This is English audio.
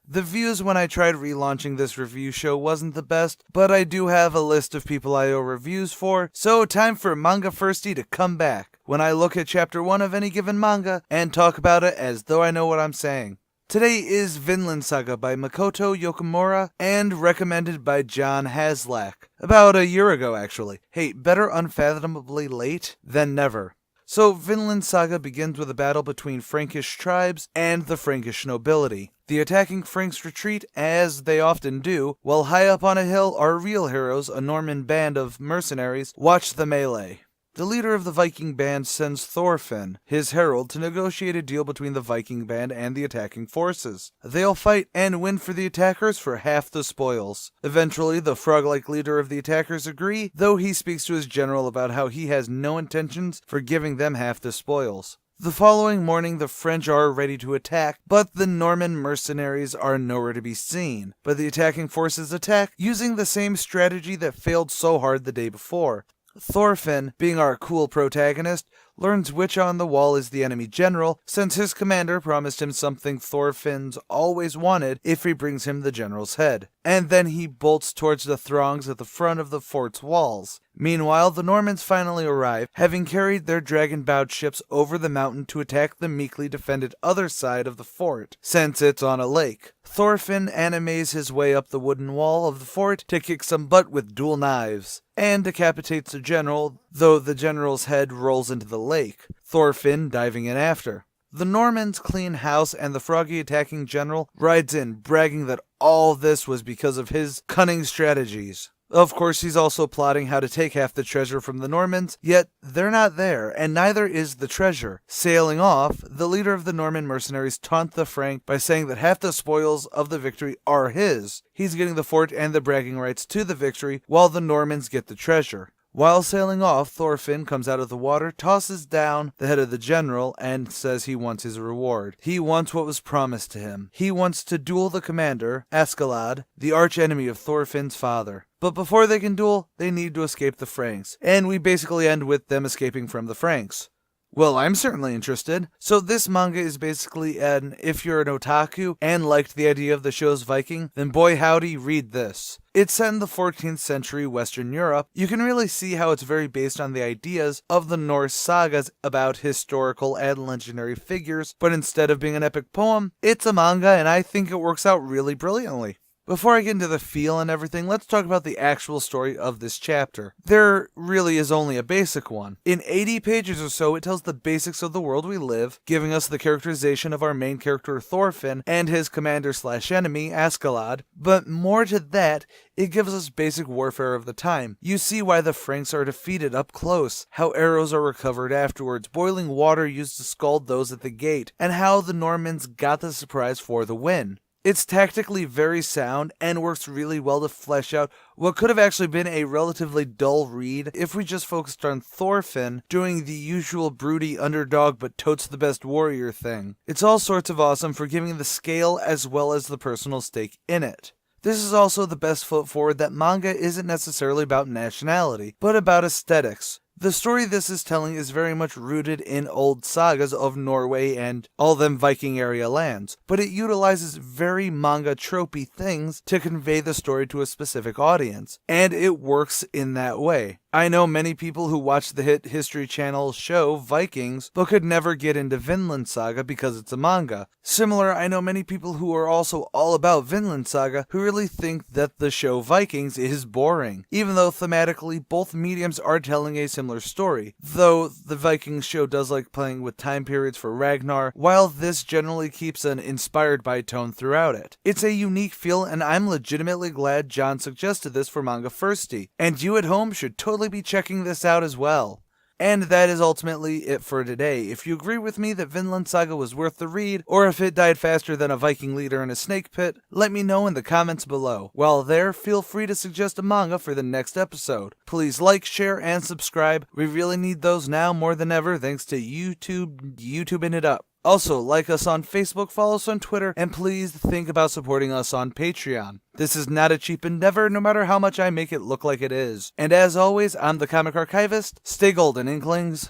The views when I tried relaunching this review show wasn't the best, but I do have a list of people I owe reviews for, so time for Manga Firsty to come back, when I look at chapter 1 of any given manga, and talk about it as though I know what I'm saying. Today is Vinland Saga by Makoto Yokomura, and recommended by John Haslach. About a year ago, actually. Hey, better unfathomably late than never. So, Vinland Saga begins with a battle between Frankish tribes and the Frankish nobility. The attacking Franks retreat, as they often do, while high up on a hill, our real heroes, a Norman band of mercenaries, watch the melee. The leader of the Viking band sends Thorfinn, his herald, to negotiate a deal between the Viking band and the attacking forces. They'll fight and win for the attackers for half the spoils. Eventually, the frog-like leader of the attackers agree, though he speaks to his general about how he has no intentions for giving them half the spoils. The following morning, the French are ready to attack, but the Norman mercenaries are nowhere to be seen. But the attacking forces attack, using the same strategy that failed so hard the day before. Thorfinn, being our cool protagonist, learns which on the wall is the enemy general, since his commander promised him something Thorfinn's always wanted if he brings him the general's head. And then he bolts towards the throngs at the front of the fort's walls. Meanwhile, the Normans finally arrive, having carried their dragon-bowed ships over the mountain to attack the meekly defended other side of the fort, since it's on a lake. Thorfinn animes his way up the wooden wall of the fort to kick some butt with dual knives, and decapitates the general, though the general's head rolls into the lake, Thorfinn diving in after. The Normans clean house, and the froggy attacking general rides in, bragging that all this was because of his cunning strategies. Of course, he's also plotting how to take half the treasure from the Normans, yet they're not there, and neither is the treasure. Sailing off, the leader of the Norman mercenaries taunt the Frank by saying that half the spoils of the victory are his. He's getting the fort and the bragging rights to the victory, while the Normans get the treasure. While sailing off, Thorfinn comes out of the water, tosses down the head of the general, and says he wants his reward. He wants what was promised to him. He wants to duel the commander, Askeladd, the arch-enemy of Thorfinn's father. But before they can duel, they need to escape the Franks, and we basically end with them escaping from the Franks. Well, I'm certainly interested. So this manga is basically if you're an otaku and liked the idea of the show's Viking, then boy howdy, read this. It's set in the 14th century Western Europe. You can really see how it's very based on the ideas of the Norse sagas about historical and legendary figures, but instead of being an epic poem, it's a manga, and I think it works out really brilliantly. Before I get into the feel and everything, let's talk about the actual story of this chapter. There really is only a basic one. In 80 pages or so, it tells the basics of the world we live, giving us the characterization of our main character Thorfinn and his commander/enemy Askeladd. But more to that, it gives us basic warfare of the time. You see why the Franks are defeated up close, how arrows are recovered afterwards, boiling water used to scald those at the gate, and how the Normans got the surprise for the win. It's tactically very sound and works really well to flesh out what could have actually been a relatively dull read if we just focused on Thorfinn doing the usual broody underdog but totes the best warrior thing. It's all sorts of awesome for giving the scale as well as the personal stake in it. This is also the best foot forward that manga isn't necessarily about nationality, but about aesthetics. The story this is telling is very much rooted in old sagas of Norway and all them Viking area lands, but it utilizes very manga tropey things to convey the story to a specific audience, and it works in that way. I know many people who watch the hit History Channel show Vikings, but could never get into Vinland Saga because it's a manga. Similar, I know many people who are also all about Vinland Saga who really think that the show Vikings is boring, even though thematically both mediums are telling a similar story, though the Vikings show does like playing with time periods for Ragnar, while this generally keeps an inspired by tone throughout it. It's a unique feel, and I'm legitimately glad John suggested this for Manga Firsty, and you at home should totally be checking this out as well. And that is ultimately it for today. If you agree with me that Vinland Saga was worth the read, or if it died faster than a Viking leader in a snake pit, let me know in the comments below. While there, feel free to suggest a manga for the next episode. Please like, share, and subscribe. We really need those now more than ever thanks to YouTubing it up. Also, like us on Facebook, follow us on Twitter, and please think about supporting us on Patreon. This is not a cheap endeavor, no matter how much I make it look like it is. And as always, I'm the Comic Archivist. Stay golden, Inklings.